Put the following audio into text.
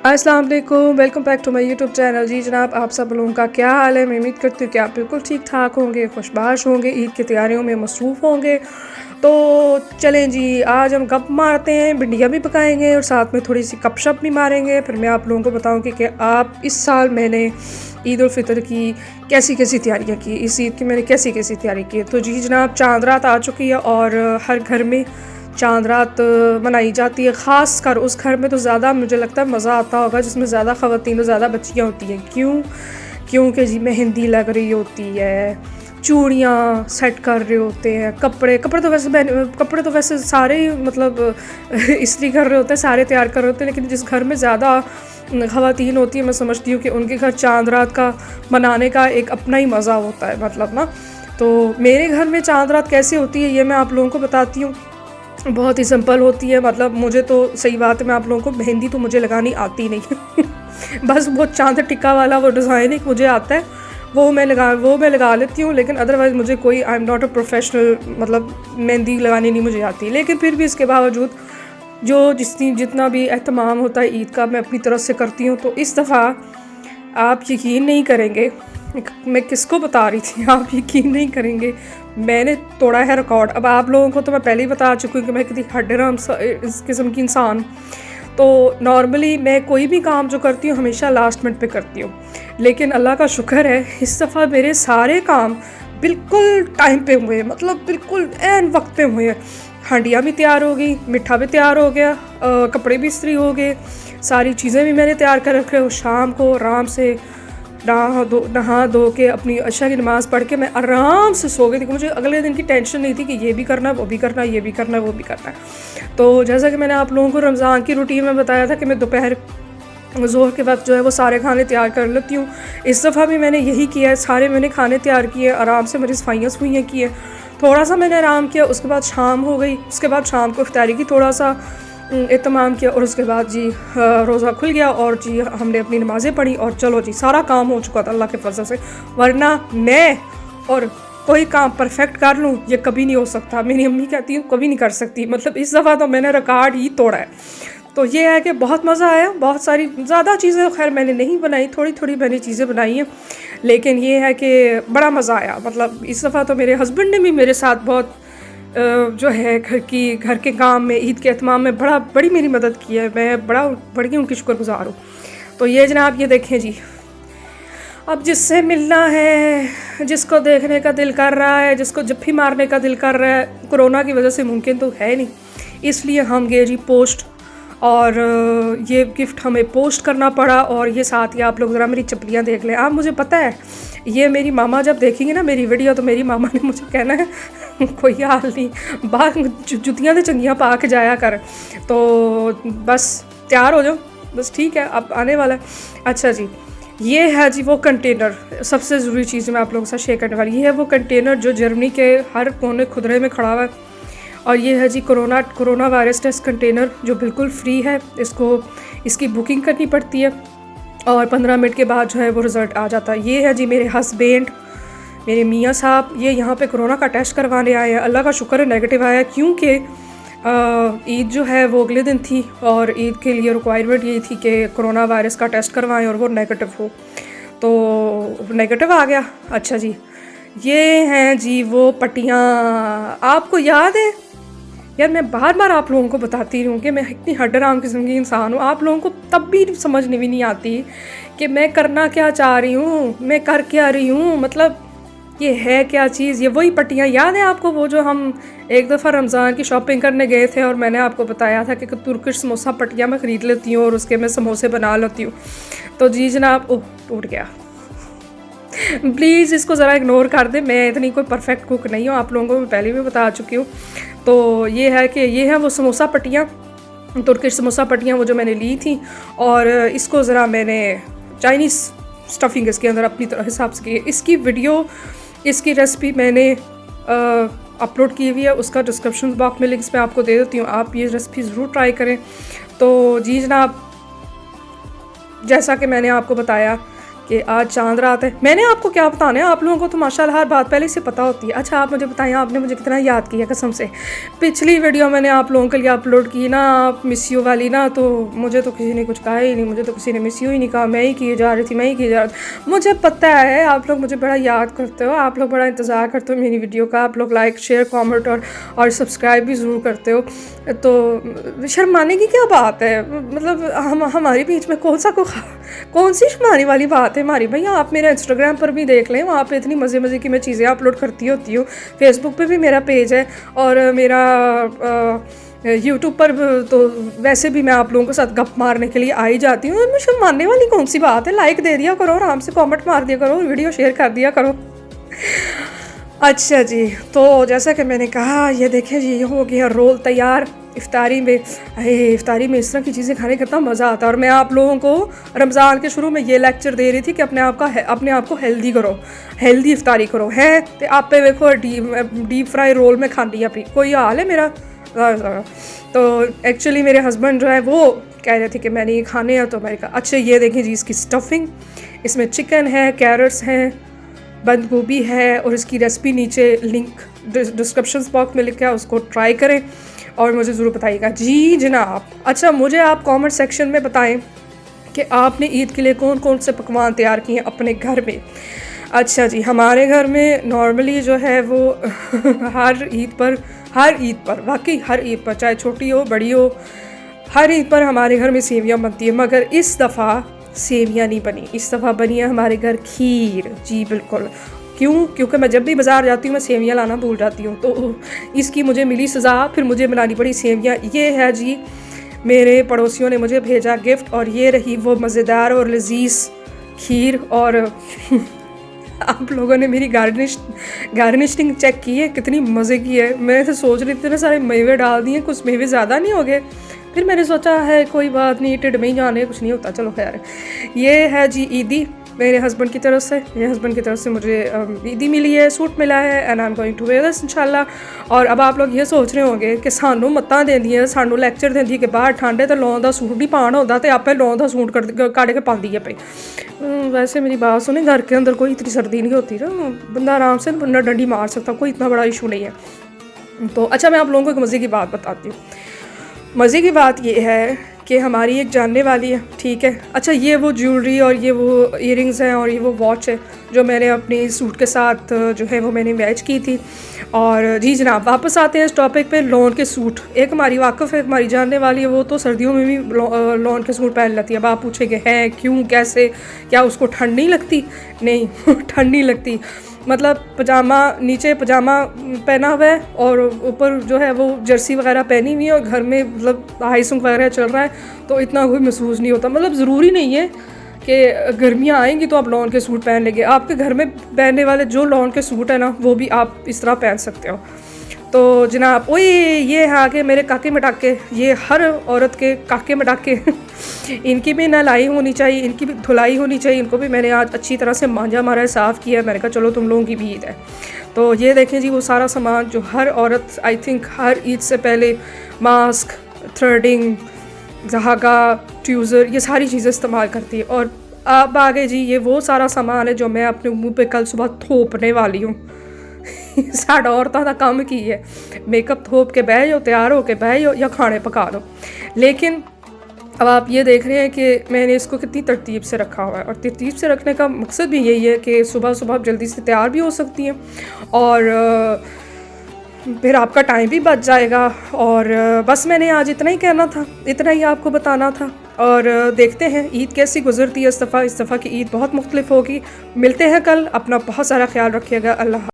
अस्सलाम वालेकुम, welcome back to my YouTube channel. जी जनाब, आप सब लोगों का क्या हाल है? मैं उम्मीद करती हूँ कि आप बिल्कुल ठीक ठाक होंगे, खुशबाश होंगे, ईद की तैयारियों में मसरूफ़ होंगे। तो चलें जी, आज हम गप मारते हैं, भिंडियाँ भी पकाएंगे और साथ में थोड़ी सी गपशप भी मारेंगे। फिर मैं आप लोगों को बताऊँगी कि आप इस साल मैंने ईद उल फ़ितर की कैसी कैसी तैयारियाँ की, इस ईद की मैंने कैसी कैसी तैयारी की। तो जी जनाब, चांद रात आ चुकी है और हर घर में चांद रात मनाई जाती है। ख़ास कर उस घर में तो ज़्यादा मुझे लगता है मज़ा आता होगा जिसमें ज़्यादा ख़वातीन और ज़्यादा बच्चियाँ होती हैं। क्योंकि जी मेहंदी लग रही होती है, चूड़ियाँ सेट कर रहे होते हैं, कपड़े तो वैसे सारे ही मतलब इस्त्री कर रहे होते हैं, सारे तैयार कर रहे होते हैं। लेकिन जिस घर में ज़्यादा ख़वातीन होती है, मैं समझती हूँ कि उनके घर चांद रात का मनाने का एक अपना ही मज़ा होता है, मतलब ना। तो मेरे घर में चांद रात कैसे होती है ये मैं आप लोगों को बताती हूँ। बहुत ही सिंपल होती है। मतलब मुझे तो सही बात है, मैं आप लोगों को मेहंदी तो मुझे लगानी आती नहीं बस वो चांद टिक्का वाला वो डिज़ाइन एक मुझे आता है, वो मैं लगा लेती हूँ। लेकिन अदरवाइज़ मुझे कोई I am not a professional, मतलब मेहंदी लगानी नहीं मुझे आती। लेकिन फिर भी इसके बावजूद जितना भी एहतमाम होता है ईद का, मैं अपनी तरफ से करती हूँ। तो इस दफ़ा आप यकीन नहीं करेंगे, मैं किसको बता रही थी, आप यकीन नहीं करेंगे, मैंने तोड़ा है रिकॉर्ड। अब आप लोगों को तो मैं पहले ही बता चुकी हूँ कि मैं कितनी हड्डेराम इस किस्म की इंसान। तो नॉर्मली मैं कोई भी काम जो करती हूँ हमेशा लास्ट मिनट पे करती हूँ, लेकिन अल्लाह का शुक्र है इस दफ़ा मेरे सारे काम बिल्कुल टाइम पे हुए, मतलब बिल्कुल ऐन वक्त पे हुए। हांडियाँ भी तैयार हो गई, मिठा भी तैयार हो गया, कपड़े भी इस्त्री हो गए, सारी चीज़ें भी मैंने तैयार कर रखे। शाम को आराम से नहा धो के अपनी अशा की नमाज़ पढ़ के मैं आराम से सो गई थी। मुझे अगले दिन की टेंशन नहीं थी कि ये भी करना है, वो भी करना है, ये भी करना है, वो भी करना है। तो जैसा कि मैंने आप लोगों को रमज़ान की रूटीन में बताया था कि मैं दोपहर ज़ोहर के वक्त जो है वो सारे खाने तैयार कर लेती हूँ। इस दफ़ा भी मैंने यही किया है, सारे मैंने खाने तैयार किए, आराम से मेरी सफाइयाँ की है। थोड़ा सा मैंने आराम किया, उसके बाद शाम हो गई, उसके बाद शाम को इफ्तारी की थोड़ा सा एहतमाम किया और उसके बाद जी रोज़ा खुल गया और जी हमने अपनी नमाज़ें पढ़ी और चलो जी सारा काम हो चुका था अल्लाह के फजल से। वरना मैं और कोई काम परफेक्ट कर लूँ ये कभी नहीं हो सकता। मेरी अम्मी कहती है कभी नहीं कर सकती, मतलब इस दफ़ा तो मैंने रिकॉर्ड ही तोड़ा है। तो ये है कि बहुत मज़ा आया। बहुत सारी ज़्यादा चीज़ें खैर मैंने नहीं बनाई, थोड़ी थोड़ी मैंने चीज़ें बनाई हैं, लेकिन ये है कि बड़ा मज़ा आया। मतलब इस दफ़ा तो मेरे हस्बैंड ने भी मेरे साथ बहुत जो है घर के काम में, ईद के एहतमाम में बड़ी मेरी मदद की है। मैं बड़ी उनकी शुक्रगुज़ार हूँ। तो ये जनाब, ये देखें जी, अब जिससे मिलना है, जिसको देखने का दिल कर रहा है, जिसको जफ्फी मारने का दिल कर रहा है, कोरोना की वजह से मुमकिन तो है नहीं, इसलिए हम गए जी पोस्ट। और ये गिफ्ट हमें पोस्ट करना पड़ा। और ये साथ ही आप लोग ज़रा मेरी चप्पलियाँ देख लें। आप, मुझे पता है ये मेरी मामा जब देखेंगे ना मेरी वीडियो, तो मेरी मामा ने मुझे कहना है कोई हाल नहीं, बाहर जुतियाँ तो चंगियाँ पा के जाया कर। तो बस तैयार हो जाओ, बस ठीक है, अब आने वाला है। अच्छा जी, ये है जी वो कंटेनर, सबसे ज़रूरी चीज़ मैं आप लोगों के साथ शेयर करने वाली। ये है वो कंटेनर जो जर्मनी के हर कोने खुदरे में खड़ा हुआ है। और ये है जी कोरोना वायरस टेस्ट कंटेनर जो बिल्कुल फ्री है। इसकी बुकिंग करनी पड़ती है और 15 मिनट के बाद जो है वो रिज़ल्ट आ जाता है। ये है जी मेरे हस्बैंड, मेरे मियाँ साहब, ये यहाँ पे कोरोना का टेस्ट करवाने आए हैं। अल्लाह का शुक्र है नेगेटिव आया, क्योंकि ईद जो है वो अगले दिन थी और ईद के लिए रिक्वायरमेंट यही थी कि कोरोना वायरस का टेस्ट करवाएं और वो नेगेटिव हो। तो नेगेटिव आ गया। अच्छा जी, ये हैं जी वो पट्टियाँ, आपको याद है यार, मैं बार बार आप लोगों को बताती हूँ कि मैं इतनी हड्डराम किस्म की इंसान हूँ। आप लोगों को तब भी समझ नहीं भी नहीं आती कि मैं करना क्या चाह रही हूँ, मैं कर क्या रही हूँ, मतलब ये है क्या चीज़। ये वही पट्टियाँ याद है आपको, वो जो हम एक दफ़ा रमज़ान की शॉपिंग करने गए थे और मैंने आपको बताया था कि तुर्किश समोसा पट्टियाँ मैं ख़रीद लेती हूँ और उसके मैं समोसे बना लेती हूँ। तो जी जनाब, ओह टूट गया प्लीज़ इसको ज़रा इग्नोर कर दे, मैं इतनी कोई परफेक्ट कुक नहीं हूँ, आप लोगों को मैं पहले भी बता चुकी हूँ। तो ये है कि ये है वो समोसा पट्टियाँ, तुर्किश समोसा पट्टियाँ, वो जो मैंने ली थी। और इसको ज़रा मैंने चाइनीज़ स्टफिंग इसके अंदर अपनी तरह हिसाब से की। इसकी वीडियो, इसकी रेसिपी मैंने अपलोड की हुई है, उसका डिस्क्रिप्शन बॉक्स में लिंक्स मैं आपको दे देती हूँ, आप ये रेसिपी ज़रूर ट्राई करें। तो जी जनाब, जैसा कि मैंने आपको बताया कि आज चांद रात है। मैंने आपको क्या बताना है, आप लोगों को तो माशाल्लाह हर बात पहले से पता होती है। अच्छा आप मुझे बताएं, आपने मुझे कितना याद किया कसम से। पिछली वीडियो मैंने आप लोगों के लिए अपलोड की ना, आप मिस यू वाली ना, तो मुझे तो किसी ने कुछ कहा ही नहीं, मुझे तो किसी ने मिस यू ही नहीं कहा, मैं ही किए जा रही थी, मैं ही किए जा रही थी। मुझे पता है आप लोग मुझे बड़ा याद करते हो, आप लोग बड़ा इंतज़ार करते हो मेरी वीडियो का, आप लोग लाइक शेयर कॉमेंट और सब्सक्राइब भी ज़रूर करते हो। तो शर्माने की क्या बात है, मतलब हमारे बीच में कौन सी शर्माने वाली बात है हमारी भाई। आप मेरा इंस्टाग्राम पर भी देख लें, वहाँ पे इतनी मज़े की मैं चीज़ें अपलोड करती होती हूँ। फेसबुक पे भी मेरा पेज है और मेरा यूट्यूब पर तो वैसे भी मैं आप लोगों के साथ गप मारने के लिए आ ही जाती हूँ। उनमें शर्माने वाली कौन सी बात है, लाइक दे दिया करो, आराम से कमेंट मार दिया करो, वीडियो शेयर कर दिया करो। अच्छा जी, तो जैसा कि मैंने कहा, ये देखें जी, ये हो गया रोल तैयार। इफ्तारी में इस तरह की चीज़ें खाने का कितना मज़ा आता है। और मैं आप लोगों को रमज़ान के शुरू में ये लेक्चर दे रही थी कि अपने आप को हेल्दी करो, हेल्दी इफ्तारी करो है। तो आप पे देखो डीप फ्राई रोल में खानी अपनी कोई हाल है मेरा। तो एक्चुअली मेरे हस्बैंड जो है वो कह रहे थे कि मैंने ये खाने हैं, तो मैंने कहा अच्छा ये देखें जी, इसकी स्टफिंग, इसमें चिकन है, कैरेट्स हैं, बंद गोभी है, और इसकी रेसिपी नीचे लिंक डिस्क्रिप्शन बॉक्स में लिखा है, उसको ट्राई करें और मुझे ज़रूर बताइएगा। जी जनाब। अच्छा मुझे आप कमेंट सेक्शन में बताएं कि आपने ईद के लिए कौन कौन से पकवान तैयार किए हैं अपने घर में। अच्छा जी, हमारे घर में नॉर्मली जो है वो हर ईद पर वाकई हर ईद पर, चाहे छोटी हो बड़ी हो, हर ईद पर हमारे घर में सेवियाँ बनती है। मगर इस दफ़ा सेवियाँ नहीं बनी, इस दफ़ा बनी है हमारे घर खीर। जी बिल्कुल। क्यों? क्योंकि मैं जब भी बाज़ार जाती हूँ मैं सेवियाँ लाना भूल जाती हूँ, तो इसकी मुझे मिली सज़ा, फिर मुझे बनानी पड़ी सेवियाँ। ये है जी, मेरे पड़ोसियों ने मुझे भेजा गिफ्ट, और ये रही वो मज़ेदार और लजीज खीर। और आप लोगों ने मेरी गार्निशिंग चेक की है, कितनी मज़े की है। मैं तो सोच रही थी इतने सारे मेवे डाल दिए, कुछ मेवे ज़्यादा नहीं हो गए। फिर मैंने सोचा है कोई बात नहीं, टिड में ही जाने, कुछ नहीं होता, चलो खैर। ये है जी ईदी मेरे हस्बैंड की तरफ से। मेरे हस्बैंड की तरफ से मुझे ईदी मिली है, सूट मिला है, and I am going to wear this इंशाल्लाह। और अब आप लोग ये सोच रहे होंगे कि सानू मत्तां देंदियां, सानू लैक्चर देंदी कि बाहर ठंड है तो लौं दा सूट नहीं पाना होता, तो आपे लौं दा सूट काट के पाती है पे। वैसे मेरी बात सुने, घर के अंदर कोई इतनी सर्दी नहीं होती ना, बंदा आराम से बंदा डंडी मार सकता, कोई इतना बड़ा इशू नहीं है। तो अच्छा मैं आप लोगों को एक मज़े की बात बताती हूँ। मज़े की बात ये है कि हमारी एक जानने वाली है, ठीक है। अच्छा ये वो ज्वेलरी और ये वो इयरिंग्स हैं और ये वो वॉच है जो मैंने अपने सूट के साथ जो है वो मैंने मैच की थी। और जी जनाब, वापस आते हैं इस टॉपिक पे, लॉन के सूट। एक हमारी वाकफ़ है, हमारी जानने वाली है, वो तो सर्दियों में भी लॉन के सूट पहन लेती है। अब आप पूछेंगे हैं क्यों, कैसे, क्या उसको ठंड नहीं लगती? नहीं ठंड नहीं लगती, मतलब पजामा, नीचे पजामा पहना हुआ है और ऊपर जो है वो जर्सी वगैरह पहनी हुई है, और घर में मतलब हाई सुंग वगैरह चल रहा है, तो इतना कोई महसूस नहीं होता। मतलब ज़रूरी नहीं है कि गर्मियाँ आएंगी तो आप लॉन के सूट पहन लेंगे। आपके घर में पहनने वाले जो लॉन के सूट है ना, वो भी आप इस तरह पहन सकते हो। तो जनाब, ओए ये है आगे मेरे काके मटाके, ये हर औरत के काके मटाके इनकी भी नहलाई होनी चाहिए, इनकी भी धुलाई होनी चाहिए। इनको भी मैंने आज अच्छी तरह से मांजा मारा है, साफ़ किया है। मैंने कहा चलो तुम लोगों की भी ईद है, तो ये देखें जी वो सारा सामान जो हर औरत आई थिंक हर ईद से पहले मास्क, थ्रेडिंग, धागा, ट्यूज़र, ये सारी चीज़ें इस्तेमाल करती है। और अब आगे जी ये वो सारा सामान है जो मैं अपने मुँह पे कल सुबह थोपने वाली हूँ। साढ़ा औरतों का काम की है, मेकअप थोप के बह जाओ, तैयार हो के बह जाओ या खाने पका दो। लेकिन अब आप ये देख रहे हैं कि मैंने इसको कितनी तरतीब से रखा हुआ है, और तरतीब से रखने का मकसद भी यही है कि सुबह सुबह आप जल्दी से तैयार भी हो सकती हैं, और फिर आपका टाइम भी बच जाएगा। और बस मैंने आज इतना ही कहना था, इतना ही आपको बताना था। और देखते हैं ईद कैसी गुजरती है इस दफ़ा की ईद बहुत मुख्तलिफ होगी। मिलते हैं कल, अपना बहुत सारा ख्याल रखिएगा। अल्लाह।